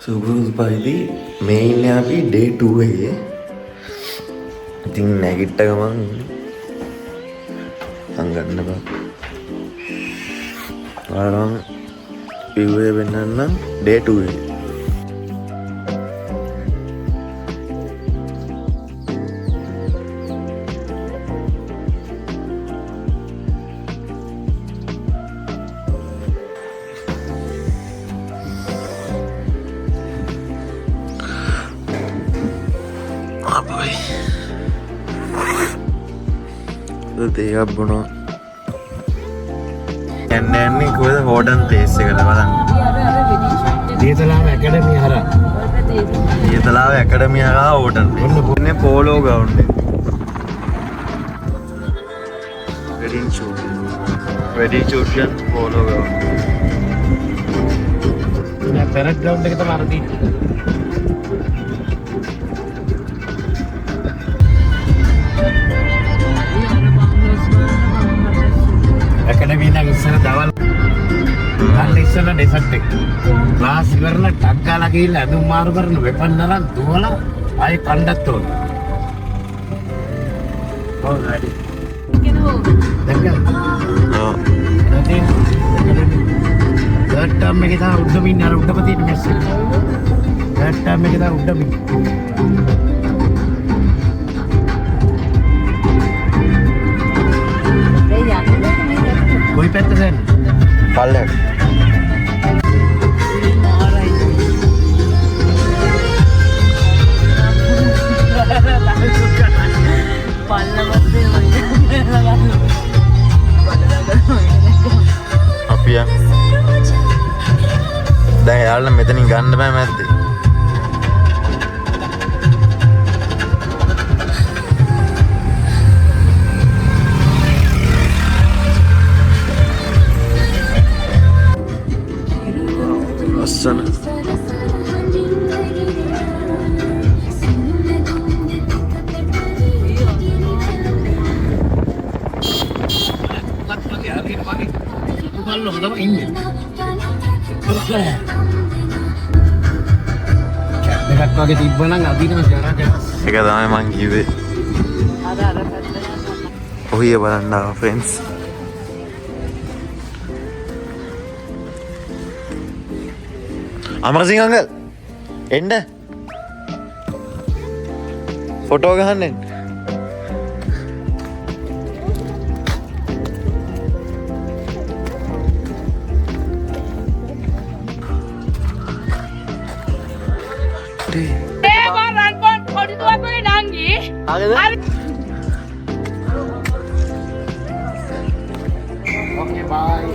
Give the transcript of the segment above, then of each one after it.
සුබුරුපයිලි මේ ඉන්නේ අපි ඩේ 2 එකේ. ඉතින් නැගිට්ට ගමන් අංගන්න බා. ආරම් පිව්වේ වෙන්නන්න ඩේ 2 එකේ. දෙයක් බොනවා යන්නේ කොහෙද හෝඩන් ප්ලේස් එකට බලන්න. දියතලාව ඇකඩමිය හරහා. දියතලාව ඇකඩමිය හරහා හෝඩන්. ඉන්නේ පෝලෝ ග්‍රවුන්ඩ් එක. Wedding shoot polo ground. මේ පැරට් ග්‍රවුන්ඩ් එක තමයි අර තියෙන්නේ. ඉස්සර දවල් ගන්න ඉස්සර ඩෙසර්ට් එක ක්ලාස් ඉවරලා ටක් ගාලා ගිහිල්ලා ඇඳුම් මාරු කරන වෙපන් නරන් දුවලා ආයෙ කණ්ඩත් ඕන. ඔව් හරි. කිනෝ. දැක්කද? ඔව්. නැතිනම් තර්ඩ් ටර්ම් එකේ තමයි උඩම ඉන්නේ අර උඩම තියෙන මැස් එක. තර්ඩ් ටර්ම් එකේ තමයි උඩම ඉන්නේ. कोई पैसे से पाले අපියා දැන් යාළුවා මෙතනින් ගන්න බෑ මැද්දේ. Sana. ඒක තමයි මං කිව්වේ. ඔහිය බලන්න ආවා ෆ්‍රෙන්ඩ්ස්. අමරසිංහ අංකල් එන්න ෆොටෝ ගහන්න එන්න. Okay, bye.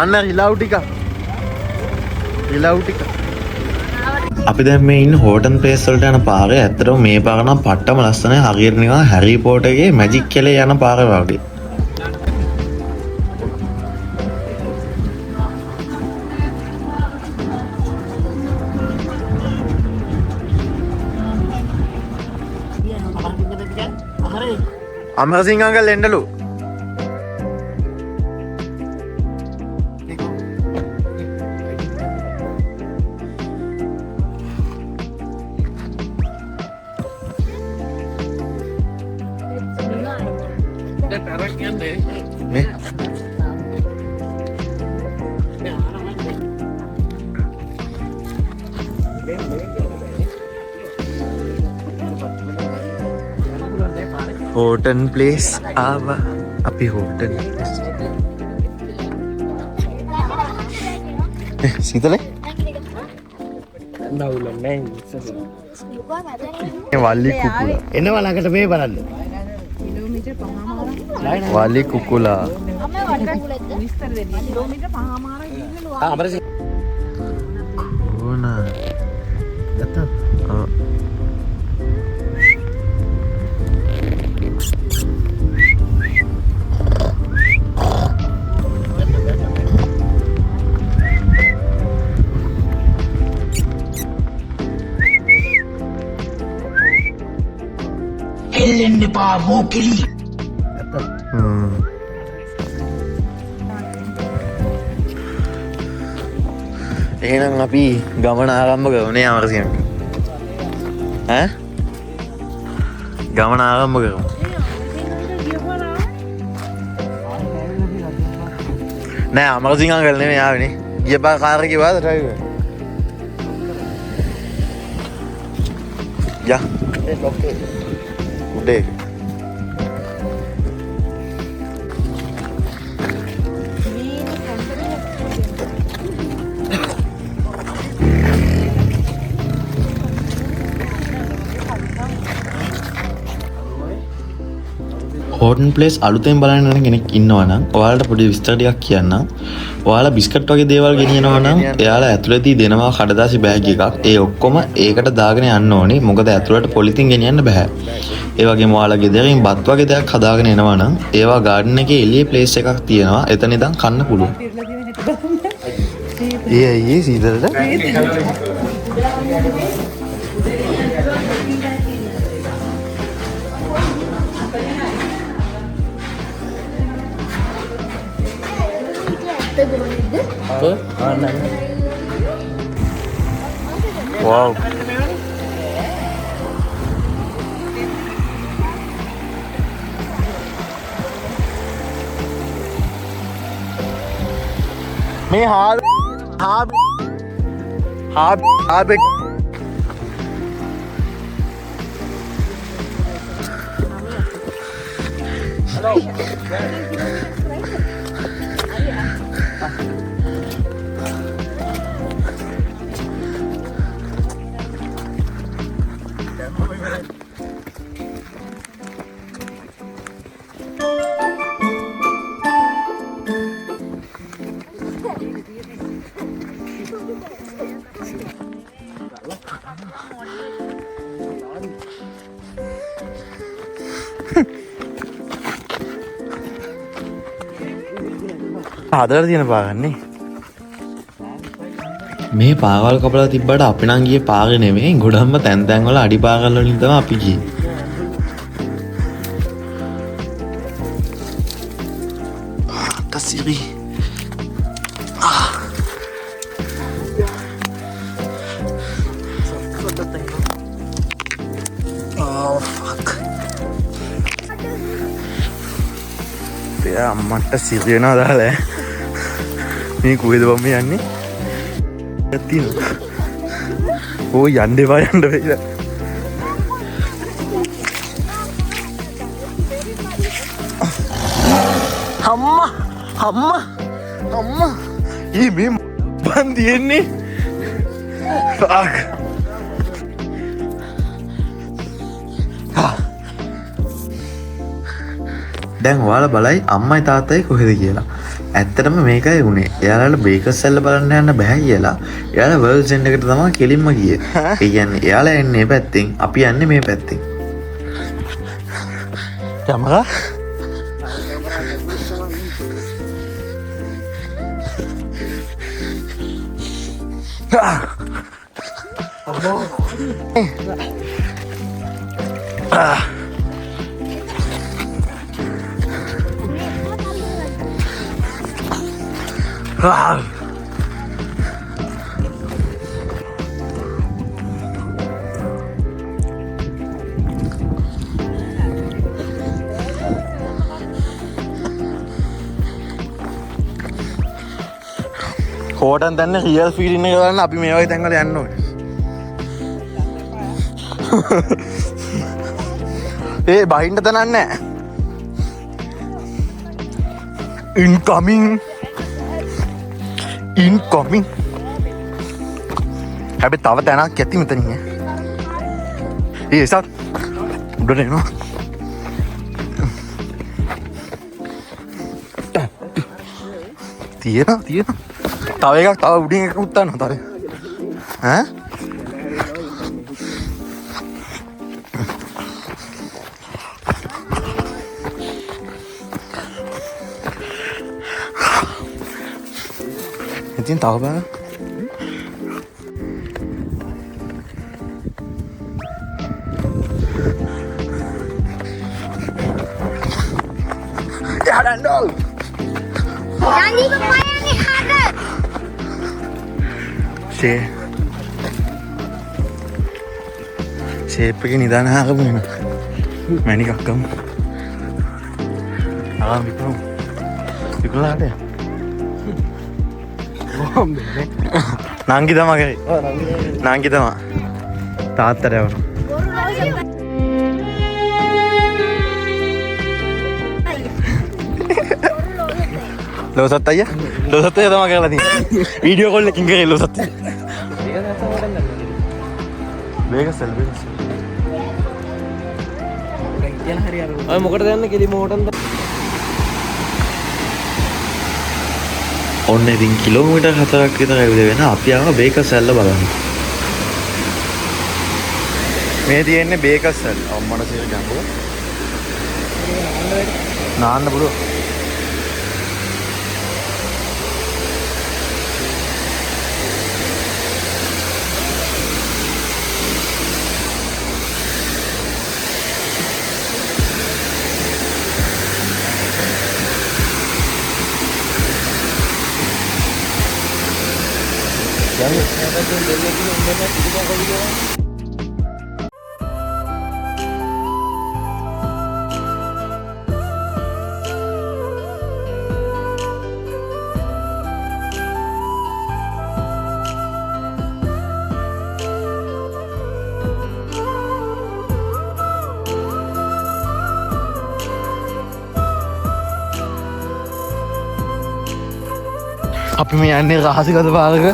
අන්න රිලව් ටික අපි දැන් මේ ඉන්න හෝටන් ප්ලේස් වලට යන පාරේ ඇත්තටම මේ පාර නම් පට්ටම ලස්සනයි. හරියට නිකන් හැරි පොටර් එකේ මැජික් කැලේ යන පාර වගේ. අමරසිංහ අංකල් එන්නලු. හෝටන් ප්ලේස් ආවා අපි හෝටන් Đâu lần này වල්ලි කුකුලා. එනවා ළඟට මේ බලන්න. කිලෝමීටර් 5මාරක් වල්ලි කුකුලා. විස්තර දෙන්න. කිලෝමීටර් 5මාරක් ගිහින් අමරසිංහ ඕන. ගත්තා. ඔව්. එල්ලෙන්න එපා මොකෙලි. ගත්තා. එහෙනම් අපි ගමන ආරම්භ කරමුනේ අමරසිංහ. ඈ? ගමන ආරම්භ කරමු. නෑ අමරසිංහ අංකල් නෙමෙයි ආවෙනේ. ගිය පාර කාර් එකේ වාද ඩ්‍රයිවර්. යා. ඒ ලොක්කේ. උඩේ. හෝටන් ප්ලේස් අලුතෙන් බලන්න යන කෙනෙක් ඉන්නවා නම් ඔයාලට පොඩි විස්තර ටිකක් කියන්නම්. ඔයාලා බිස්කට් වගේ දේවල් ගෙනියනවා නම් එයාලා ඇතුළතදී දෙනවා කඩදාසි බෑග් එකක්. ඒ ඔක්කොම ඒකට දාගෙන යන්න ඕනේ. මොකද ඇතුළට පොලිතින් ගෙනියන්න බෑ. ඒ වගේම ඔයාලා ගෙදරින් බත් වගේ දෙයක් හදාගෙන එනවා නම් ඒවා ගාඩන් එකේ එළියේ ප්ලේස් එකක් තියෙනවා. එතන ඉඳන් කන්න පුළුවන්. ඒ අයියේ සීතලට wow. මේ හාබෙක් හදලා තියෙන පාගන්නේ මේ පාගල් කපලා තිබ්බට අපි නම් ගියේ පාග නෙමෙයි ගොඩක්ම තැන් තැන් වල අඩි පාගල් වලින් තමයි අපි ගියේ. තසිරි අම්මට සිරි වෙනවා දාලා මේ කුවේද බම්ම යන්නේ තියෙනවා. ඕ යන්න එපා යන්න වෙයිද අම්මා ඊ මේ බන් තියෙන්නේ ෆක් දැන් ඔයාලා බලයි අම්මයි තාත්තයි කොහෙද කියලා. ඇත්තටම මේකයි වුනේ. එයාලට බේකර්ස් සෙල්ල බලන්න යන්න බෑ කියලා. එයාලා වර්ල්ඩ් එන්ඩ් එකට තමයි කෙලින්ම ගියේ. ඒ කියන්නේ එයාලා එන්නේ මේ පැත්තෙන්, අපි යන්නේ මේ පැත්තෙන්. යමරා කෝටන් දැන්න රියල් ෆීලින් එක ගන්න අපි මේ වගේ තැන්වල යන්න ඕනේ. ඒ බහින්න තනක් නැහැ. Incoming. හැබැයි තව තැනක් ඇති මෙතනින්. ඒ සත් උඩට එනවා. තියෙනවා. තව එකක් තව උඩින් එකක් උත්තන්නවා තව. ඈ? ඉතින් තව බලන්න. Jangan bermain ni ada. Shape ke nidaana ආගමු වෙන. මැනිකක් ගමු. විකුණු. විකුණලාට. නංගි තමා කරේ. නංගි තමා. තාත්තට යවනවා. ලෝසත් අයියා තමයි කරලා තියෙන්නේ. වීඩියෝ කෝල් එකකින් කරේ ලෝසත් අයියා. මේකසල්. ඔය මොකටද යන්නේ කෙලි මොකටද? ඔන්න ඉතින් කිලෝමීටර් 4ක් විතර ඇවිද වෙන අපි ආව බේකසල්ල බලන්න. මේ තියෙන්නේ බේකසල්. අම්මට සීල් ගන්නකො. නාන්න පුළුවන්. අපි මේ යන්නේ රහසිගත පාරක.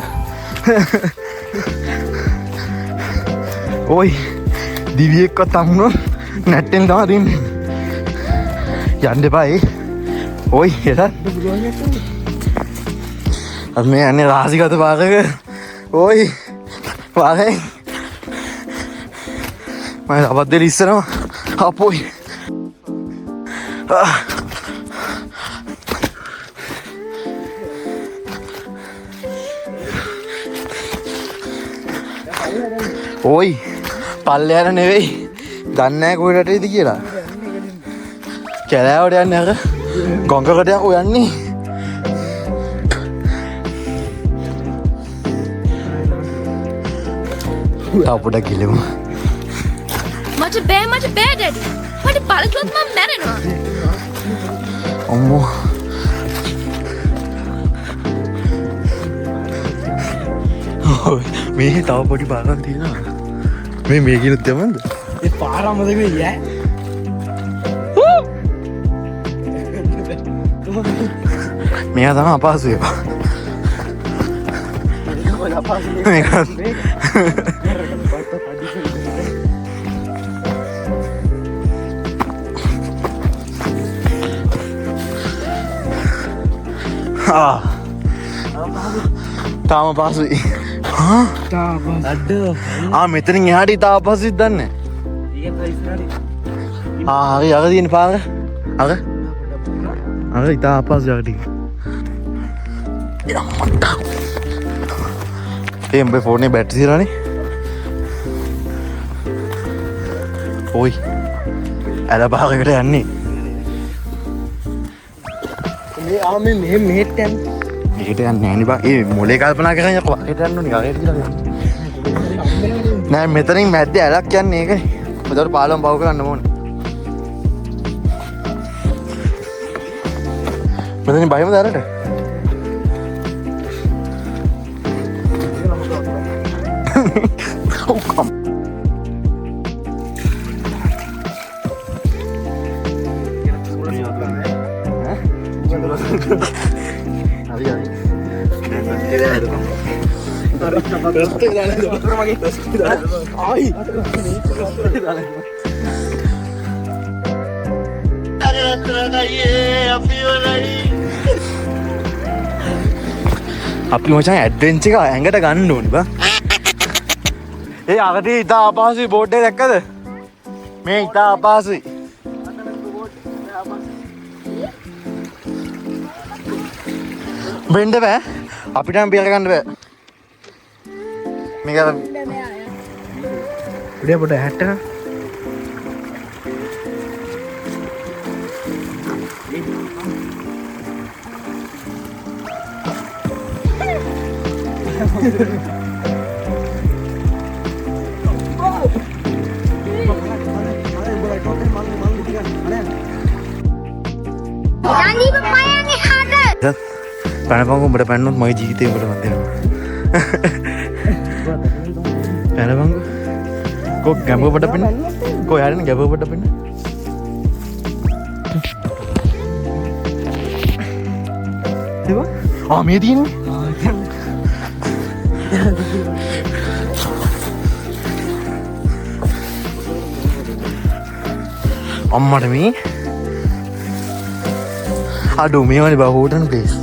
ඔයි දිවියෙක්වත් හම්බුනොත් නැට්ටෙන් තමයි දෙන්නේ. යන්න එපා ඒ. ඔයි එතන. අපි මේ යන්නේ රහසිගත පාරක. ඔයි පාරේ. මම අපද්දේ ඉස්සරම අපොයි. ඔයි පල්ලෙහාට නෙවෙයි. දන්නේ නැහැ කොහෙටද ඉති කියලා. කැලෑවට යන්නේ අර ගොංගකට යකෝ යන්නේ. අපුඩ කිලෙමු. මට බෑ ඩැඩි. මට බලතුත් මම මැරෙනවා. අම්මෝ. මේ තව පොඩි පාරක් තියෙනවා. මේ කිනුත් යමන්ද? ඒ පාර අමතක වෙයි ඈ. මෙයා තමයි අපහසු එක. තාම පහසුයි. මෙතනින් එහාට ඉතා අපහසුයි දන්නේ. හරි අර තියෙන පාර. අර ඉතා අපහසුයි ටික. ඒ උඹේ ෆෝනේ බැටරි තියලානේ. ඔයි ඇල පාරකට යන්නේ. මේ මෙහෙට යන්නේ. මේකට යන්නේ නෑනේ බා. ඒ මොලේ කල්පනා කරන් යකෝ. ඒකට යන්න ඕනේ. ගාරේට කියලා. නෑ මෙතනින් මැද්දේ ඇලක් යන්නේ ඒකනේ. මෙතන පාලම පව කරන්න ඕනේ. මෙතනින් බයිම දාරට. ඔක්කොම. අපි මචං ඇඩ්වෙන්ච් එක ඇඟට ගන්න ඕනේ බං. ඒ අගට ඉතා අපහසුයි බෝඩ් එක දැක්කද? මේ ඉතා අපහසුයි. වෙන්න බෑ. අපිට නම් පියර ගන්න බෑ. මේක උඩේ පොඩ හැට්ට. පැනපංගු උඹට පැන්නොත් මගේ ජීවිතේ උඹට වන්දිනවා. පැනපංගු කෝ ගැඹුරට පෙන්න. කෝ යාරනේ ගැඹුරට පෙන්න. ඒවා මේ තියෙන්නේ. අම්මට මේ අඩු මේවනේ බා හෝටන් ප්ලේස්.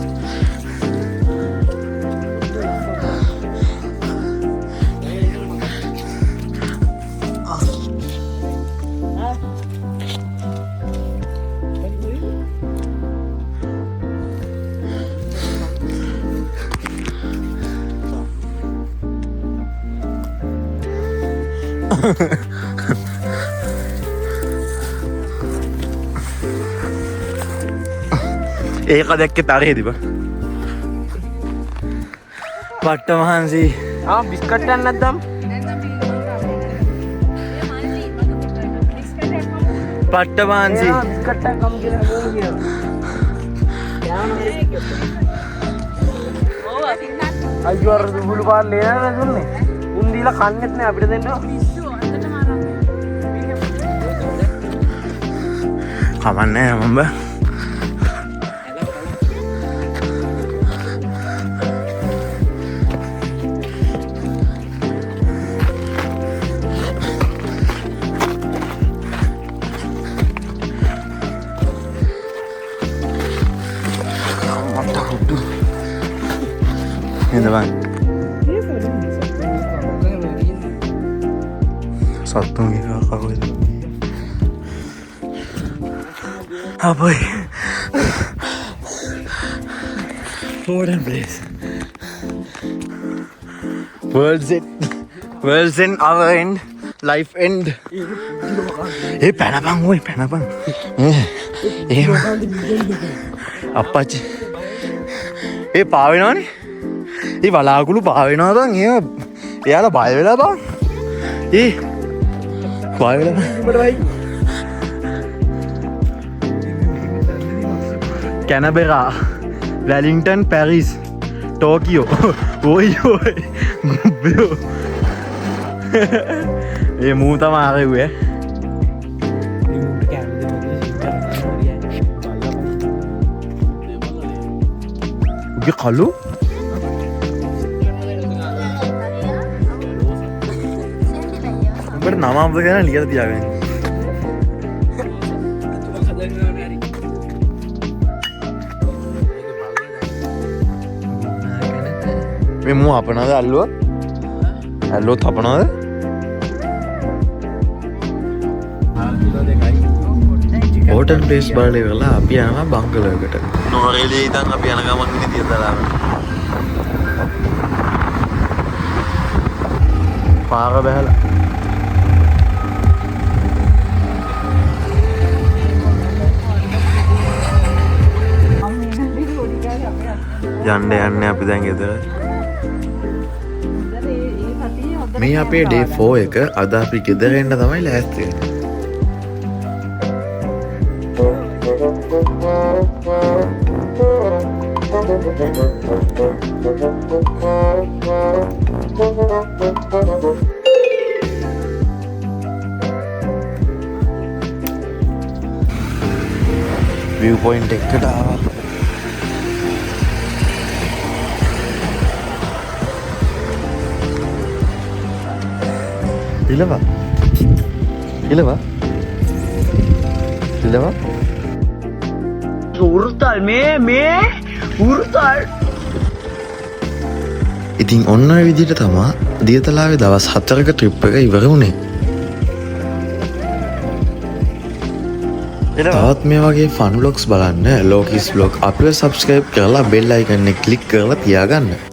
ඒක දැක්කේ තරහේද බා පට්ට මහන්සි බිස්කට් එකක් නැද්දම් පට්ට මහන්සි බිස්කට් එකක් කම් කියලා අයියෝ අර දුබුලු පාර ලේන දුන්නේ උන් දීලා කන්නේත් නෑ අපිට දෙන්න කමන්නේ මම සත්තුන් කවද අපයි හෝඩන් place world's end our end life end ඒ පැනපන් ඔය පැනපන් ඒ අප්පච්චි ඒ පාවෙනවනේ ඒ වලාකුළු පාවෙනවා බං එයාලා බය වෙලා බං ඒ බය වෙලා කැනබෙරා වැලින්ටන් පැරිස් ටෝකියෝ ඔයි ඔයි ගුබ්බයෝ ඒ මූ තම ආරෙව්වේ උගේ කලු උඹට නම අමතක කරලා ලියලා තියාගන්න. මේ මූ අපනද අල්ලුව? අල්ලුවත් අපනද? හෝටල් ප්ලේස් බලලා ඉවරලා අපි යනවා බංගලෝකට. නෝරේදී ඉතින් අපි යන ගමන් ඉතින් තියලා පාර බහැලා යන්න අපි දැන් ගෙදර. මේ අපේ ඩේ 4 එක අද අපි ගෙදර එන්න තමයි ලෑස්ති වෙන්නේ. view point එකට ආවා. ඉලවා ඉලවා ඉලවා ඉතින් ඔන්න ඔය විදිහට තමා දියතලාවේ දවස් 4ක ට්‍රිප් එක ඉවර වුණේ. තවත් මේ වගේ ෆන් ව්ලොග්ස් බලන්න ලෝකිස් ව්ලොග් අපිව සබ්ස්ක්‍රයිබ් කරලා බෙල් අයිකන් එක ක්ලික් කරලා තියාගන්න.